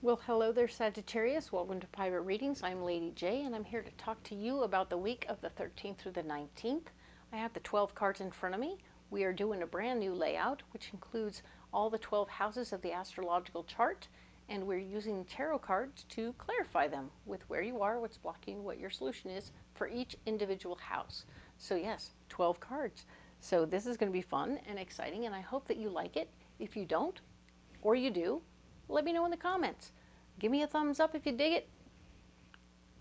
Well, hello there, Sagittarius. Welcome to Private Readings. I'm Lady J, and I'm here to talk to you about the week of the 13th through the 19th. I have the 12 cards in front of me. We are doing a brand new layout, which includes all the 12 houses of the astrological chart, and we're using tarot cards to clarify them with where you are, what's blocking, what your solution is for each individual house. So yes, 12 cards. So this is going to be fun and exciting, and I hope that you like it. If you don't, or you do, let me know in the comments. Give me a thumbs up if you dig it.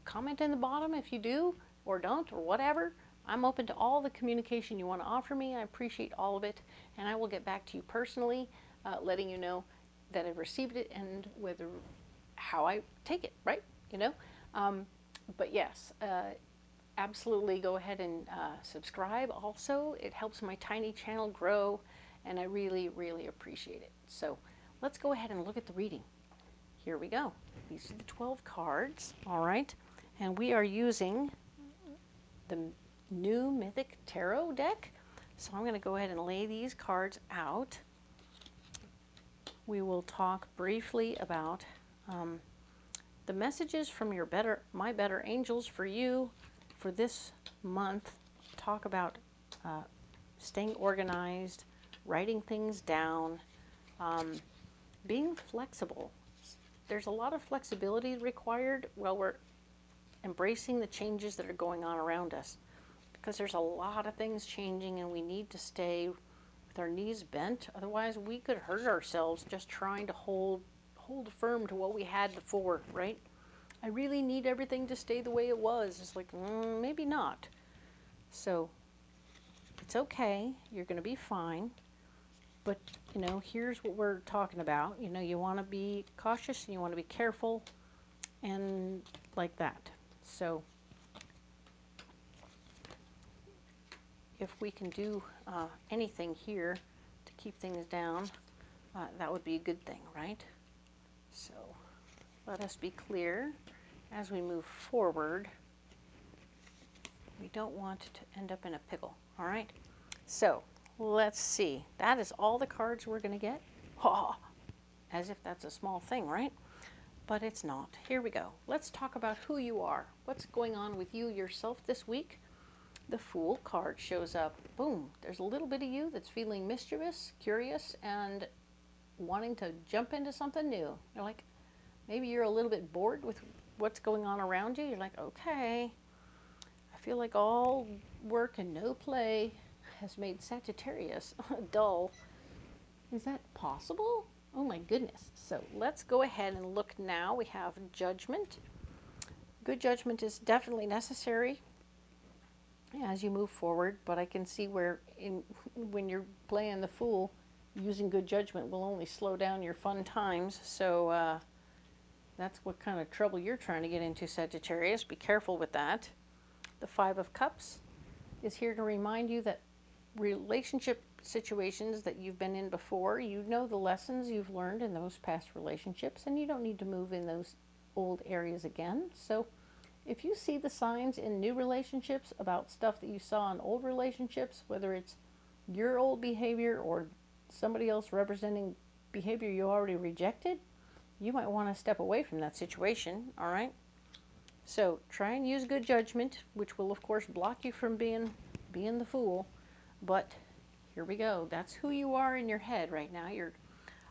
Comment in the bottom if you do or don't or whatever. I'm open to all the communication you want to offer me. I appreciate all of it, and I will get back to you personally, letting you know that I've received it and how I take it, right? But yes, absolutely go ahead and subscribe. Also, it helps my tiny channel grow, and I really, really appreciate it. So let's go ahead and look at the reading. Here we go. These are the 12 cards, all right? And we are using the new Mythic Tarot deck. So I'm going to go ahead and lay these cards out. We will talk briefly about the messages from my better angels for you for this month. Talk about staying organized, writing things down, being flexible. There's a lot of flexibility required while we're embracing the changes that are going on around us, because there's a lot of things changing and we need to stay with our knees bent. Otherwise we could hurt ourselves just trying to hold firm to what we had before, right? I really need everything to stay the way it was. It's like, maybe not. So it's okay. You're going to be fine. But, here's what we're talking about. You want to be cautious and you want to be careful and like that. So if we can do anything here to keep things down, that would be a good thing, right? So let us be clear as we move forward. We don't want to end up in a pickle, all right? So let's see. That is all the cards we're going to get. Oh, as if that's a small thing, right? But it's not. Here we go. Let's talk about who you are. What's going on with you yourself this week? The Fool card shows up. Boom. There's a little bit of you that's feeling mischievous, curious, and wanting to jump into something new. You're like, maybe you're a little bit bored with what's going on around you. You're like, okay, I feel like all work and no play has made Sagittarius dull. Is that possible? Oh my goodness. So let's go ahead and look now. We have Judgment. Good judgment is definitely necessary as you move forward, but I can see where when you're playing the Fool, using good judgment will only slow down your fun times. So that's what kind of trouble you're trying to get into, Sagittarius. Be careful with that. The Five of Cups is here to remind you that relationship situations that you've been in before, you know the lessons you've learned in those past relationships, and you don't need to move in those old areas again. So if you see the signs in new relationships about stuff that you saw in old relationships, whether it's your old behavior or somebody else representing behavior you already rejected, you might want to step away from that situation, all right? So try and use good judgment, which will of course block you from being the Fool. But here we go. That's who you are in your head right now.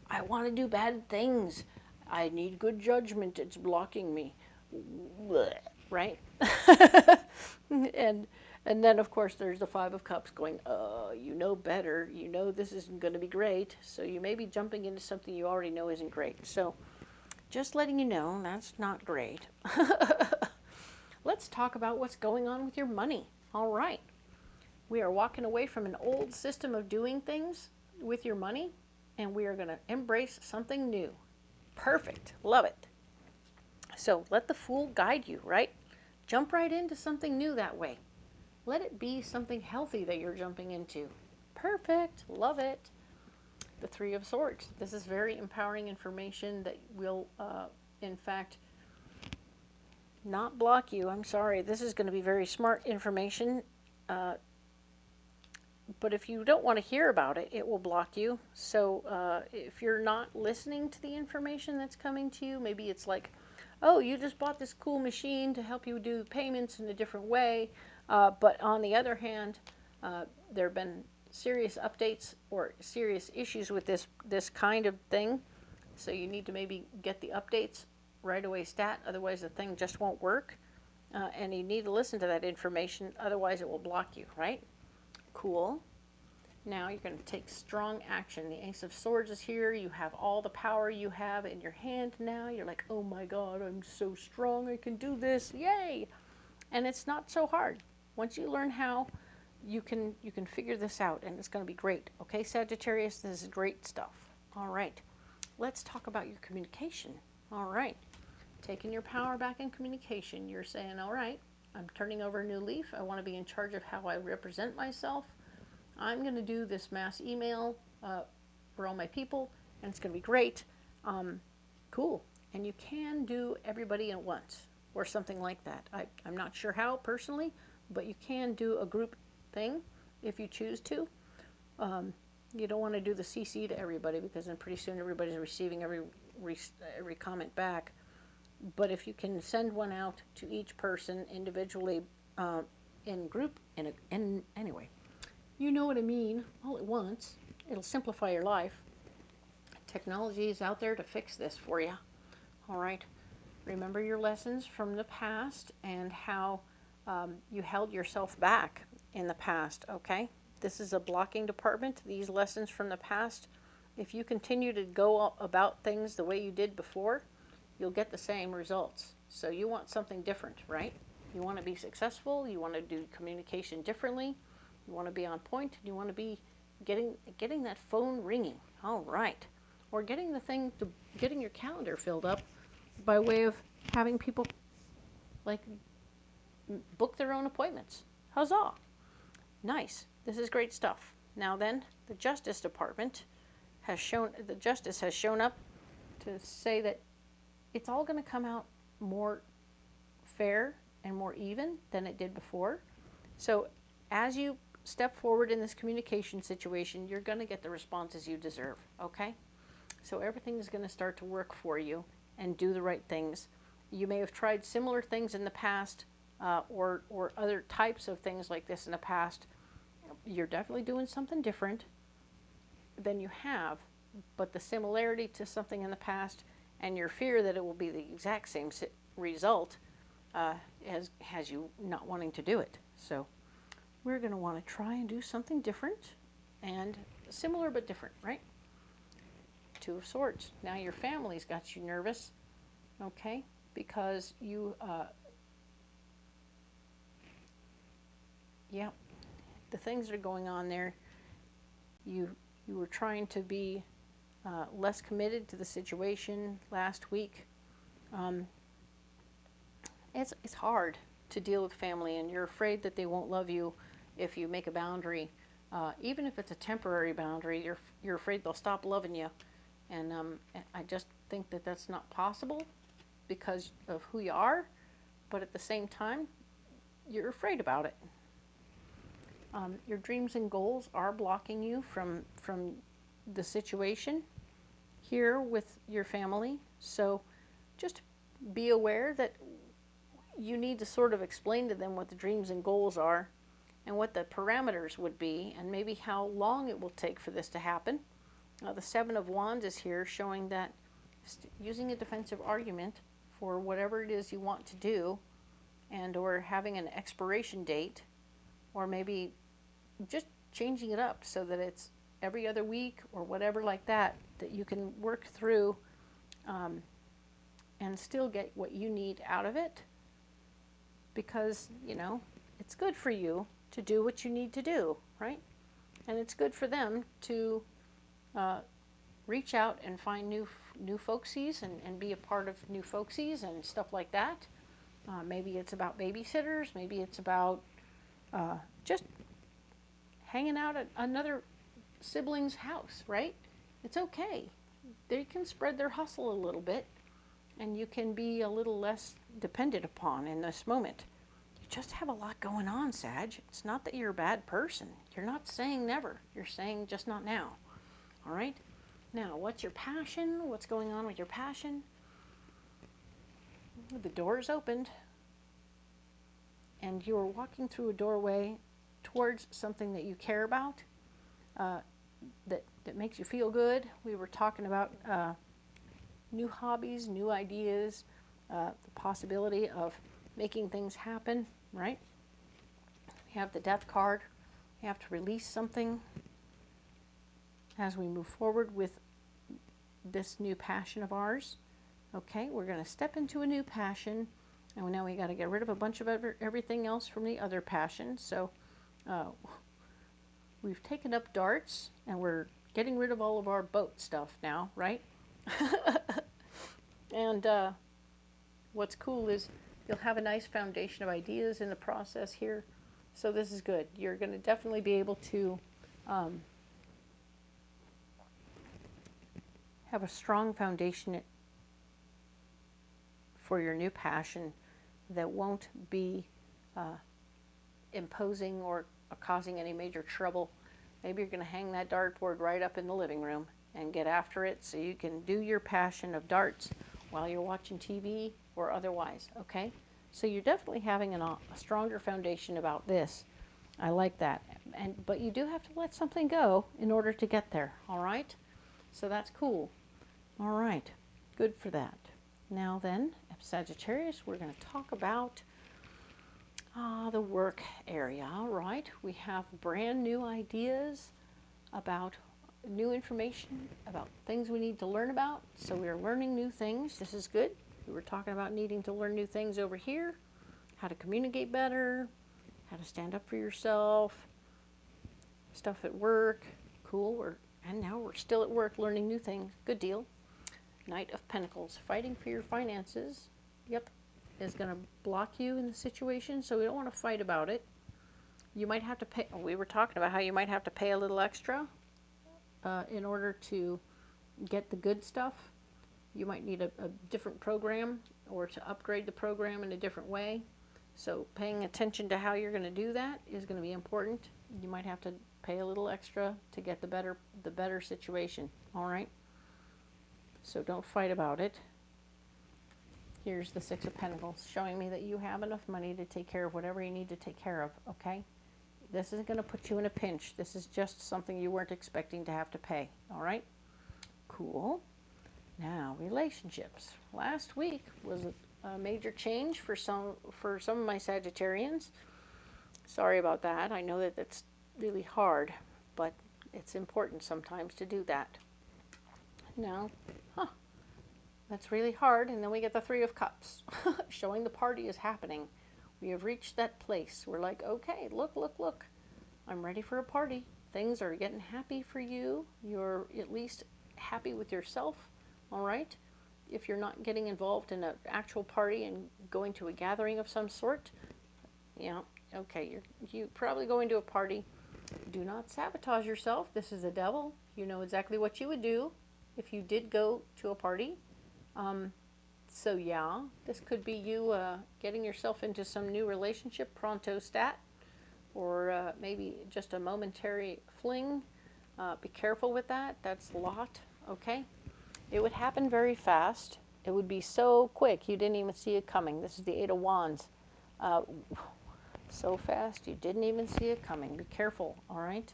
I want to do bad things. I need good judgment. It's blocking me. Blech, right? and then of course there's the Five of Cups going, you know better. You know this isn't going to be great. So you may be jumping into something you already know isn't great. So just letting you know, that's not great. Let's talk about what's going on with your money. All right. We are walking away from an old system of doing things with your money, and we are going to embrace something new. Perfect. Love it. So let the Fool guide you, right? Jump right into something new that way. Let it be something healthy that you're jumping into. Perfect. Love it. The Three of Swords. This is very empowering information that will, in fact, not block you. I'm sorry. This is going to be very smart information. But if you don't want to hear about it, it will block you. So if you're not listening to the information that's coming to you, maybe it's like, oh, you just bought this cool machine to help you do payments in a different way. But on the other hand, there have been serious updates or serious issues with this kind of thing. So you need to maybe get the updates right away stat. Otherwise, the thing just won't work. And you need to listen to that information. Otherwise, it will block you, right? Cool. Now you're going to take strong action. The Ace of Swords is here. You have all the power you have in your hand now. You're like, oh my God, I'm so strong. I can do this. Yay! And it's not so hard. Once you learn how, you can figure this out, and it's going to be great. Okay, Sagittarius, this is great stuff. All right. Let's talk about your communication. All right. Taking your power back in communication. You're saying, all right, I'm turning over a new leaf. I want to be in charge of how I represent myself. I'm going to do this mass email for all my people, and it's going to be great. Cool. And you can do everybody at once or something like that. I'm not sure how personally, but you can do a group thing if you choose to. You don't want to do the CC to everybody because then pretty soon everybody's receiving every comment back. But if you can send one out to each person individually in group, anyway, you know what I mean, all at once, it'll simplify your life. Technology is out there to fix this for you. All right. Remember your lessons from the past and how you held yourself back in the past, okay? This is a blocking department. These lessons from the past, if you continue to go about things the way you did before, you'll get the same results. So you want something different, right? You want to be successful. You want to do communication differently. You want to be on point. You want to be getting that phone ringing. All right. Or getting your calendar filled up by way of having people like book their own appointments. Huzzah! Nice. This is great stuff. Now then, the Justice Department has shown up to say that it's all going to come out more fair and more even than it did before. So as you step forward in this communication situation, you're going to get the responses you deserve, okay? So everything is going to start to work for you and do the right things. You may have tried similar things in the past or other types of things like this in the past. You're definitely doing something different than you have, but the similarity to something in the past and your fear that it will be the exact same result has you not wanting to do it. So we're going to want to try and do something different and similar but different, right? Two of Swords. Now your family's got you nervous, okay? Because you, yeah, the things that are going on there, you were trying to be less committed to the situation last week. It's hard to deal with family, and you're afraid that they won't love you if you make a boundary. Even if it's a temporary boundary, you're afraid they'll stop loving you. And I just think that that's not possible because of who you are, but at the same time, you're afraid about it. Your dreams and goals are blocking you from the situation here with your family. So just be aware that you need to sort of explain to them what the dreams and goals are and what the parameters would be and maybe how long it will take for this to happen. The Seven of Wands is here showing that using a defensive argument for whatever it is you want to do and or having an expiration date or maybe just changing it up so that it's every other week or whatever like that you can work through and still get what you need out of it because, you know, it's good for you to do what you need to do, right? And it's good for them to reach out and find new folksies and be a part of new folksies and stuff like that. Maybe it's about babysitters. Maybe it's about just hanging out at another sibling's house, right? It's okay. They can spread their hustle a little bit and you can be a little less dependent upon in this moment. just have a lot going on, Sag. It's not that you're a bad person. You're not saying never. You're saying just not now. All right? Now, what's your passion? What's going on with your passion? The door is opened, and you're walking through a doorway towards something that you care about, that makes you feel good. We were talking about new hobbies, new ideas, the possibility of making things happen, right? We have the Death card. We have to release something as we move forward with this new passion of ours. Okay, we're going to step into a new passion, and now we got to get rid of a bunch of everything else from the other passion. So we've taken up darts, and we're getting rid of all of our boat stuff now, right? And what's cool is you'll have a nice foundation of ideas in the process here. So this is good. You're going to definitely be able to have a strong foundation for your new passion that won't be imposing or causing any major trouble. Maybe you're going to hang that dartboard right up in the living room and get after it so you can do your passion of darts while you're watching TV or otherwise, okay? So you're definitely having a stronger foundation about this. I like that. But you do have to let something go in order to get there, all right? So that's cool. All right, good for that. Now then, Sagittarius, we're going to talk about the work area, right? We have brand new ideas about new information, about things we need to learn about. So we're learning new things. This is good. We were talking about needing to learn new things over here, how to communicate better, how to stand up for yourself, stuff at work. Cool. And now we're still at work learning new things. Good deal. Knight of Pentacles, fighting for your finances. Yep, is going to block you in the situation, so we don't want to fight about it. You might have to pay. We were talking about how you might have to pay a little extra in order to get the good stuff. You might need a different program or to upgrade the program in a different way. So paying attention to how you're going to do that is going to be important. You might have to pay a little extra to get the better situation. All right. So don't fight about it. Here's the Six of Pentacles, showing me that you have enough money to take care of whatever you need to take care of, okay? This isn't going to put you in a pinch. This is just something you weren't expecting to have to pay, all right? Cool. Now, relationships. Last week was a major change for some of my Sagittarians. Sorry about that. I know that it's really hard, but it's important sometimes to do that. Now, that's really hard, and then we get the Three of Cups, showing the party is happening. We have reached that place. We're like, okay, look. I'm ready for a party. Things are getting happy for you. You're at least happy with yourself, all right? If you're not getting involved in an actual party and going to a gathering of some sort, yeah, okay, you're probably going to a party. Do not sabotage yourself. This is the devil. You know exactly what you would do if you did go to a party. So yeah, this could be you getting yourself into some new relationship, pronto stat, or maybe just a momentary fling. Be careful with that. That's a lot, okay? It would happen very fast. It would be so quick you didn't even see it coming. This is the Eight of Wands. So fast you didn't even see it coming. Be careful, all right?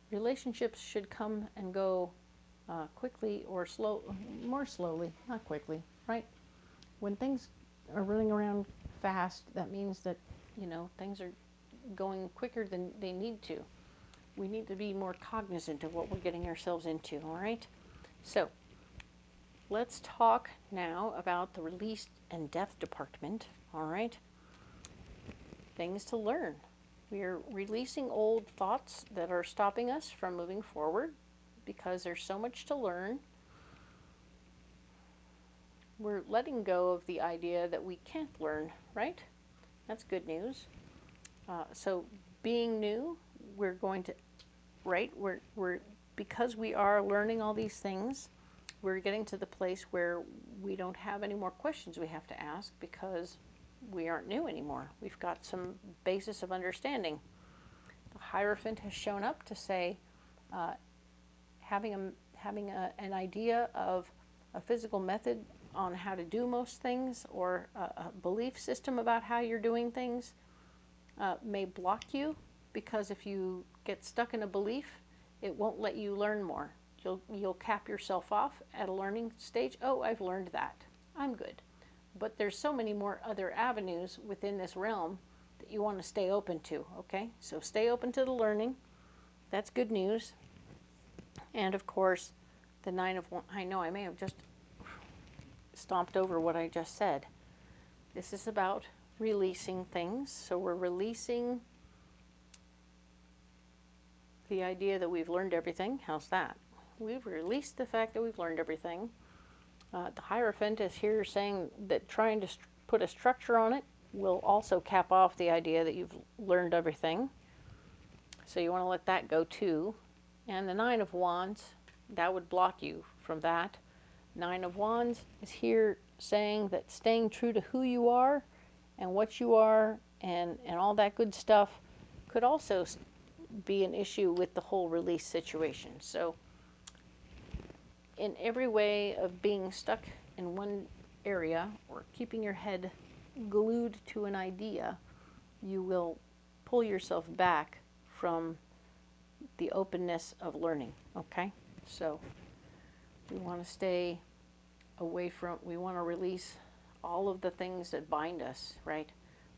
Relationships should come and go quickly or more slowly, not quickly, right? When things are running around fast, that means that, you know, things are going quicker than they need to. We need to be more cognizant of what we're getting ourselves into, all right? So, let's talk now about the release and death department, all right? Things to learn. We are releasing old thoughts that are stopping us from moving forward, because there's so much to learn. We're letting go of the idea that we can't learn, right? That's good news. So being new, we're going to, right? Because we are learning all these things, we're getting to the place where we don't have any more questions we have to ask, because we aren't new anymore. We've got some basis of understanding. The Hierophant has shown up to say having an idea of a physical method on how to do most things, or a belief system about how you're doing things, may block you, because if you get stuck in a belief, it won't let you learn more. You'll cap yourself off at a learning stage. Oh, I've learned that. I'm good. But there's so many more other avenues within this realm that you want to stay open to, okay? So stay open to the learning. That's good news. And of course, the Nine of Wands. I know I may have just stomped over what I just said. This is about releasing things. So we're releasing the idea that we've learned everything. How's that? We've released the fact that we've learned everything. The Hierophant is here saying that trying to put a structure on it will also cap off the idea that you've learned everything. So you want to let that go too. And the Nine of Wands, that would block you from that. Nine of Wands is here saying that staying true to who you are and what you are and all that good stuff could also be an issue with the whole release situation. So in every way of being stuck in one area or keeping your head glued to an idea, you will pull yourself back from the openness of learning, okay? So we want to stay away from, we want to release all of the things that bind us, right?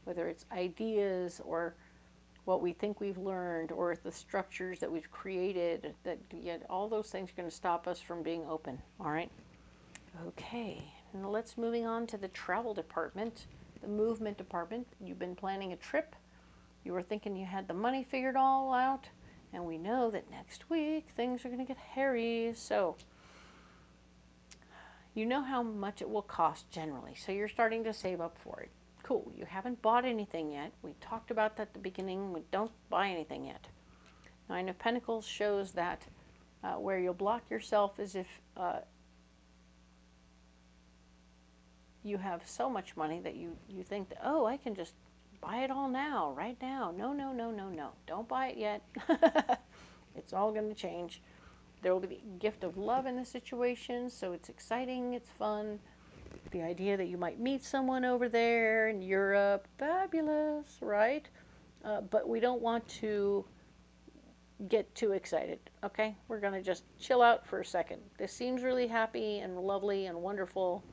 Whether it's ideas or what we think we've learned, or the structures that we've created, that yet all those things are going to stop us from being open. All right. Okay. Now let's moving on to the travel department, the movement department. You've been planning a trip. You were thinking you had the money figured all out, and we know that next week things are going to get hairy. So you know how much it will cost generally. So you're starting to save up for it. Cool, you haven't bought anything yet. We talked about that at the beginning. We don't buy anything yet. Nine of Pentacles shows that where you'll block yourself is if you have so much money that you think that, oh, I can just buy it all now, right now. No, no, no, no, no. Don't buy it yet. It's all going to change. There will be a gift of love in the situation, so it's exciting, it's fun. The idea that you might meet someone over there in Europe, fabulous, right? But we don't want to get too excited, okay? We're going to just chill out for a second. This seems really happy and lovely and wonderful,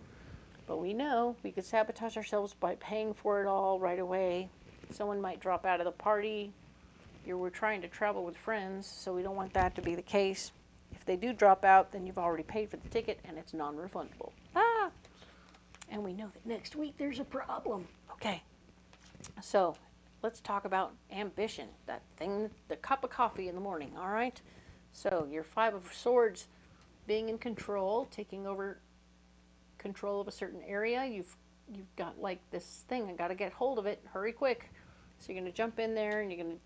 but we know we could sabotage ourselves by paying for it all right away. Someone might drop out of the party. We're trying to travel with friends, so we don't want that to be the case. If they do drop out, then you've already paid for the ticket and it's non-refundable. Ah! And we know that next week there's a problem. Okay, so let's talk about ambition, that thing, the cup of coffee in the morning, all right? So your Five of Swords, being in control, taking over control of a certain area. You've got like this thing, I got to get hold of it, hurry quick. So you're going to jump in there and you're going to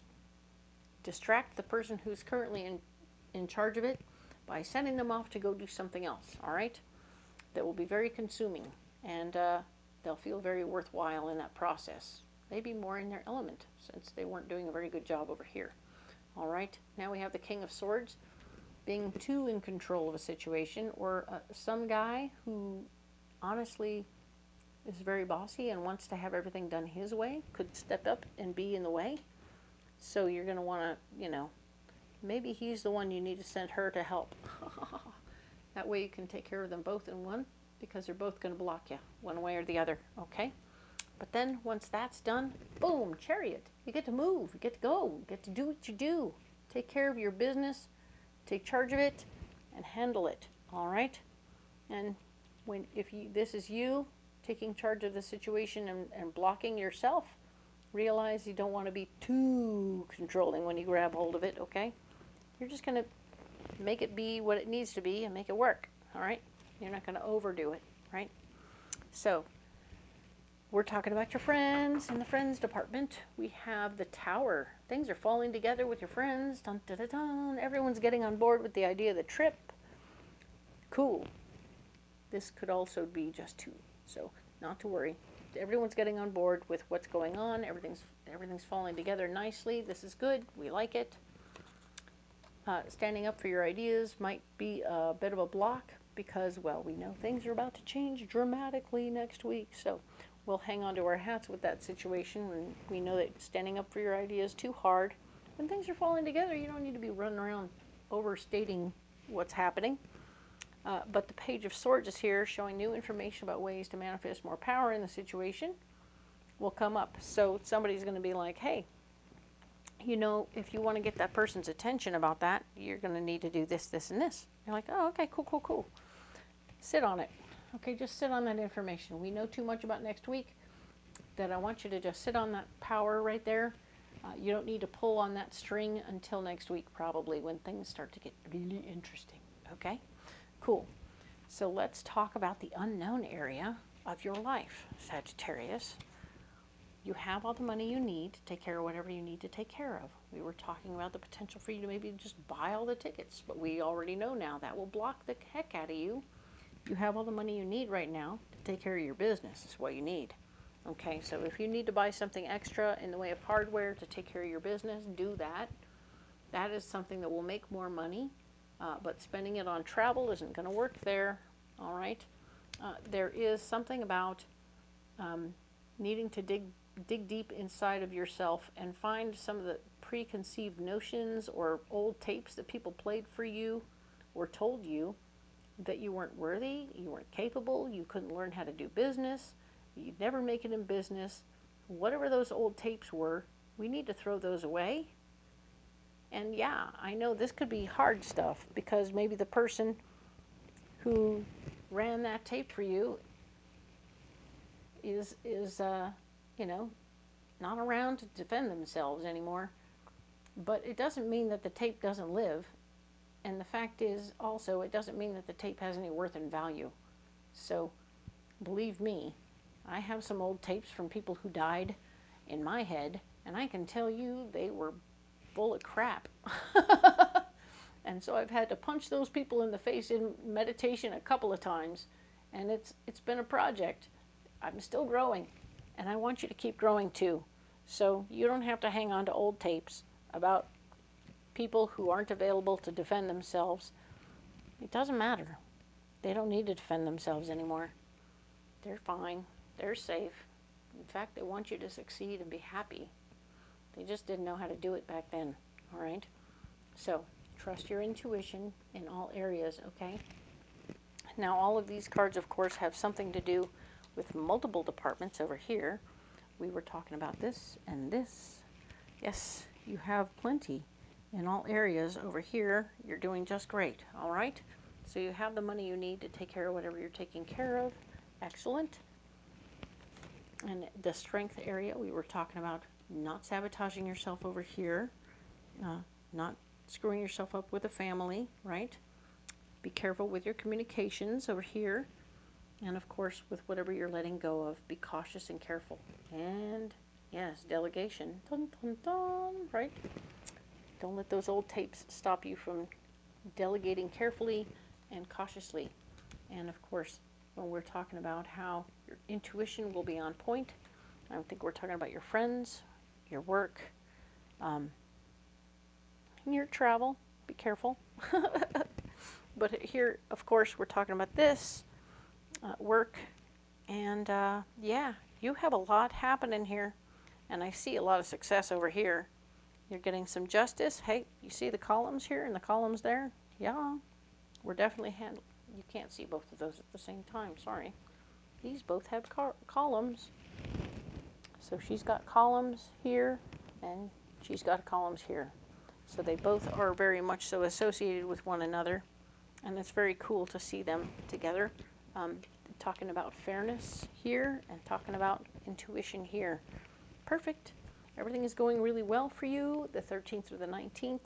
distract the person who's currently in charge of it by sending them off to go do something else, all right? That will be very consuming. And they'll feel very worthwhile in that process. Maybe more in their element, since they weren't doing a very good job over here. All right, now we have the King of Swords, being too in control of a situation, or some guy who honestly is very bossy and wants to have everything done his way, could step up and be in the way. So you're going to want to, you know, maybe he's the one you need to send her to help. That way you can take care of them both in one, because they're both going to block you one way or the other, okay? But then once that's done, boom, Chariot. You get to move, you get to go, you get to do what you do. Take care of your business, take charge of it, and handle it, all right? And this is you taking charge of the situation and blocking yourself, realize you don't want to be too controlling when you grab hold of it, okay? You're just going to make it be what it needs to be and make it work, all right? You're not going to overdo it, right? So, we're talking about your friends in the friends department. We have the Tower. Things are falling together with your friends. Dun, dun, dun, dun. Everyone's getting on board with the idea of the trip. Cool. This could also be just two, so not to worry. everyone's getting on board with what's going on. Everything's falling together nicely. This is good. We like it. Standing up for your ideas might be a bit of a block because, well, we know things are about to change dramatically next week. So we'll hang on to our hats with that situation when we know that standing up for your ideas is too hard. When things are falling together, you don't need to be running around overstating what's happening. But the Page of Swords is here, showing new information about ways to manifest more power in the situation will come up. So somebody's going to be like, hey, you know, if you want to get that person's attention about that, you're going to need to do this, this, and this. You're like, oh, okay, cool, cool, cool. Sit on it. Okay, just sit on that information. We know too much about next week that I want you to just sit on that power right there. You don't need to pull on that string until next week, probably, when things start to get really interesting. Okay? Cool. So let's talk about the unknown area of your life, Sagittarius. You have all the money you need to take care of whatever you need to take care of. We were talking about the potential for you to maybe just buy all the tickets, but we already know now that will block the heck out of you. You have all the money you need right now to take care of your business. Is what you need. Okay, so if you need to buy something extra in the way of hardware to take care of your business, do that. That is something that will make more money. But spending it on travel isn't going to work there, all right? There is something about needing to dig deep inside of yourself and find some of the preconceived notions or old tapes that people played for you or told you that you weren't worthy, you weren't capable, you couldn't learn how to do business, you'd never make it in business. Whatever those old tapes were, we need to throw those away. And yeah, I know this could be hard stuff because maybe the person who ran that tape for you is you know, not around to defend themselves anymore. But it doesn't mean that the tape doesn't live. And the fact is also, it doesn't mean that the tape has any worth and value. So believe me, I have some old tapes from people who died in my head, and I can tell you they were full of crap. And so I've had to punch those people in the face in meditation a couple of times, and it's been a project. I'm still growing, and I want you to keep growing too. So you don't have to hang on to old tapes about people who aren't available to defend themselves. It doesn't matter. They don't need to defend themselves anymore. They're fine. They're safe. In fact, they want you to succeed and be happy. They just didn't know how to do it back then, all right? So, trust your intuition in all areas, okay? Now, all of these cards, of course, have something to do with multiple departments over here. We were talking about this and this. Yes, you have plenty in all areas over here. You're doing just great, all right? So you have the money you need to take care of whatever you're taking care of. Excellent. And the strength area, we were talking about not sabotaging yourself over here, not screwing yourself up with a family, right? Be careful with your communications over here. And of course, with whatever you're letting go of, be cautious and careful. And yes, delegation. Dun, dun, dun, right? Don't let those old tapes stop you from delegating carefully and cautiously. And of course, when we're talking about how your intuition will be on point, I think we're talking about your friends, your work, and your travel. Be careful. But here, of course, we're talking about this, work, and yeah, you have a lot happening here, and I see a lot of success over here. You're getting some justice. Hey, you see the columns here and the columns there? Yeah, we're definitely handling. You can't see both of those at the same time, sorry. These both have columns. So she's got columns here, and she's got columns here. So they both are very much so associated with one another, and it's very cool to see them together. Talking about fairness here, and talking about intuition here. Perfect. Everything is going really well for you, the 13th through the 19th.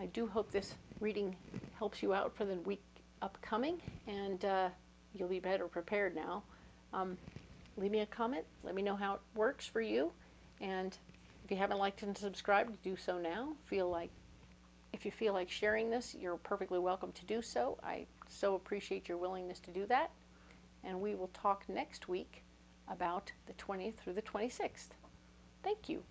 I do hope this reading helps you out for the week upcoming, and you'll be better prepared now. Leave me a comment. Let me know how it works for you. And if you haven't liked and subscribed, do so now. If you feel like sharing this, you're perfectly welcome to do so. I so appreciate your willingness to do that. And we will talk next week about the 20th through the 26th. Thank you.